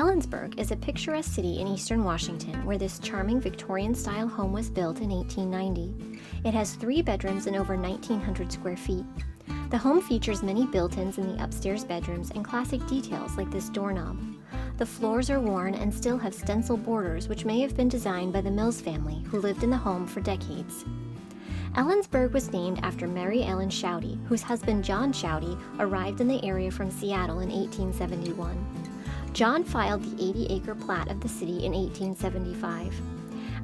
Ellensburg is a picturesque city in eastern Washington where this charming Victorian-style home was built in 1890. It has 3 bedrooms and over 1,900 square feet. The home features many built-ins in the upstairs bedrooms and classic details like this doorknob. The floors are worn and still have stencil borders which may have been designed by the Mills family, who lived in the home for decades. Ellensburg was named after Mary Ellen Shouty, whose husband John Shouty arrived in the area from Seattle in 1871. John filed the 80-acre plat of the city in 1875.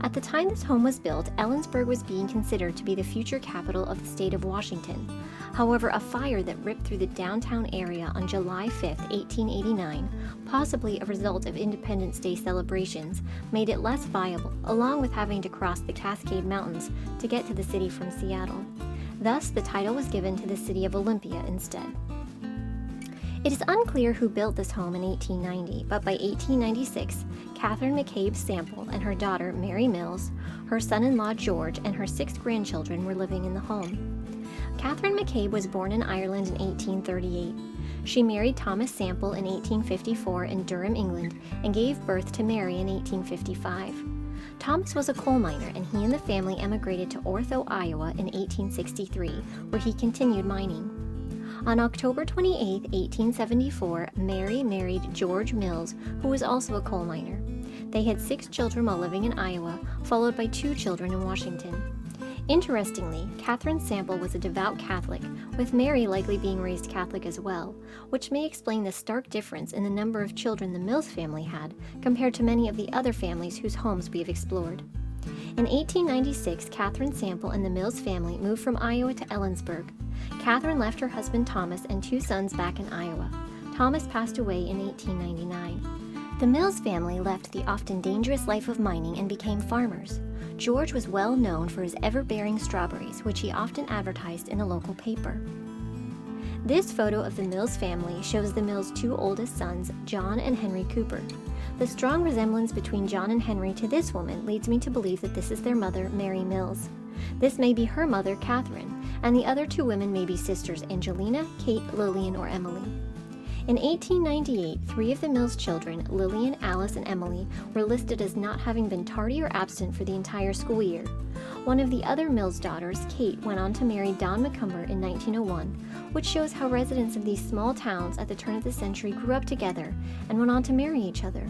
At the time this home was built, Ellensburg was being considered to be the future capital of the state of Washington. However, a fire that ripped through the downtown area on July 5, 1889, possibly a result of Independence Day celebrations, made it less viable, along with having to cross the Cascade Mountains to get to the city from Seattle. Thus, the title was given to the city of Olympia instead. It is unclear who built this home in 1890, but by 1896, Catherine McCabe Sample and her daughter Mary Mills, her son-in-law George, and her 6 grandchildren were living in the home. Catherine McCabe was born in Ireland in 1838. She married Thomas Sample in 1854 in Durham, England, and gave birth to Mary in 1855. Thomas was a coal miner, and he and the family emigrated to Ortho, Iowa in 1863, where he continued mining. On October 28, 1874, Mary married George Mills, who was also a coal miner. They had 6 children while living in Iowa, followed by 2 children in Washington. Interestingly, Catherine Sample was a devout Catholic, with Mary likely being raised Catholic as well, which may explain the stark difference in the number of children the Mills family had compared to many of the other families whose homes we have explored. In 1896, Catherine Sample and the Mills family moved from Iowa to Ellensburg. Catherine left her husband Thomas and 2 sons back in Iowa. Thomas passed away in 1899. The Mills family left the often dangerous life of mining and became farmers. George was well known for his ever-bearing strawberries, which he often advertised in a local paper. This photo of the Mills family shows the Mills' 2 oldest sons, John and Henry Cooper. The strong resemblance between John and Henry to this woman leads me to believe that this is their mother, Mary Mills. This may be her mother, Catherine, and the other 2 women may be sisters Angelina, Kate, Lillian, or Emily. In 1898, 3 of the Mills children, Lillian, Alice, and Emily, were listed as not having been tardy or absent for the entire school year. One of the other Mills daughters, Kate, went on to marry Don McCumber in 1901, which shows how residents of these small towns at the turn of the century grew up together and went on to marry each other.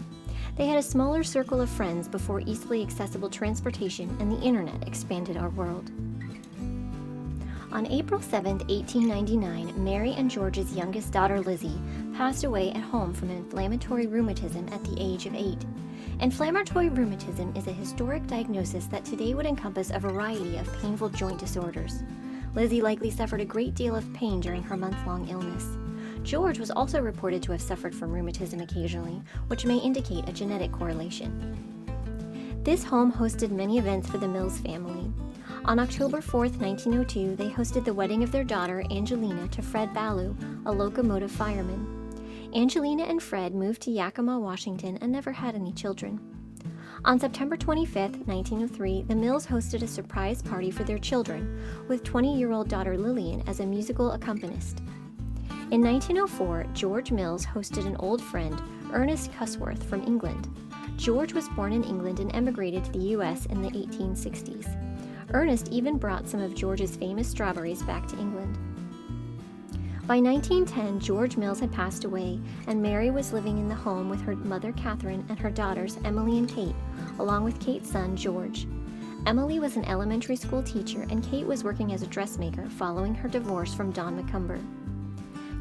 They had a smaller circle of friends before easily accessible transportation and the internet expanded our world. On April 7, 1899, Mary and George's youngest daughter, Lizzie, passed away at home from inflammatory rheumatism at the age of 8. Inflammatory rheumatism is a historic diagnosis that today would encompass a variety of painful joint disorders. Lizzie likely suffered a great deal of pain during her month-long illness. George was also reported to have suffered from rheumatism occasionally, which may indicate a genetic correlation. This home hosted many events for the Mills family. On October 4, 1902, they hosted the wedding of their daughter, Angelina, to Fred Ballou, a locomotive fireman. Angelina and Fred moved to Yakima, Washington, and never had any children. On September 25, 1903, the Mills hosted a surprise party for their children, with 20-year-old daughter Lillian as a musical accompanist. In 1904, George Mills hosted an old friend, Ernest Cusworth, from England. George was born in England and emigrated to the U.S. in the 1860s. Ernest even brought some of George's famous strawberries back to England. By 1910, George Mills had passed away, and Mary was living in the home with her mother Catherine and her daughters Emily and Kate, along with Kate's son George. Emily was an elementary school teacher, and Kate was working as a dressmaker following her divorce from Don McCumber.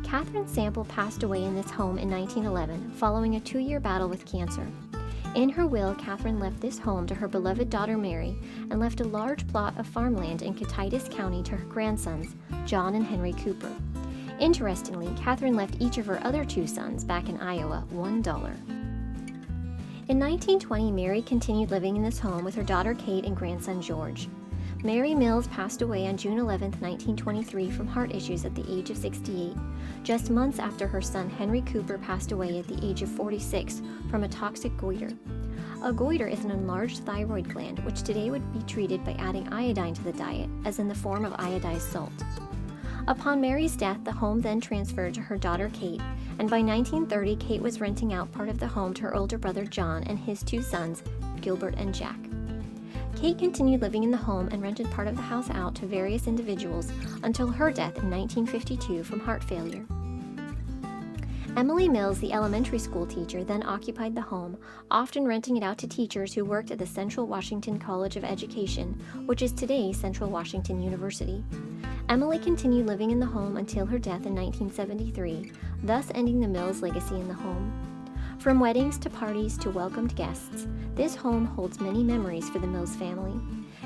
Catherine Sample passed away in this home in 1911, following a 2-year battle with cancer. In her will, Catherine left this home to her beloved daughter Mary and left a large plot of farmland in Cottitas County to her grandsons, John and Henry Cooper. Interestingly, Catherine left each of her other 2 sons back in Iowa $1. In 1920, Mary continued living in this home with her daughter Kate and grandson George. Mary Mills passed away on June 11, 1923 from heart issues at the age of 68, just months after her son Henry Cooper passed away at the age of 46 from a toxic goiter. A goiter is an enlarged thyroid gland which today would be treated by adding iodine to the diet, as in the form of iodized salt. Upon Mary's death, the home then transferred to her daughter Kate, and by 1930, Kate was renting out part of the home to her older brother John and his two sons, Gilbert and Jack. Kate continued living in the home and rented part of the house out to various individuals until her death in 1952 from heart failure. Emily Mills, the elementary school teacher, then occupied the home, often renting it out to teachers who worked at the Central Washington College of Education, which is today Central Washington University. Emily continued living in the home until her death in 1973, thus ending the Mills legacy in the home. From weddings to parties to welcomed guests, this home holds many memories for the Mills family.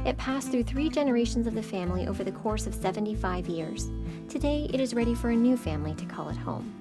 It passed through 3 generations of the family over the course of 75 years. Today, it is ready for a new family to call it home.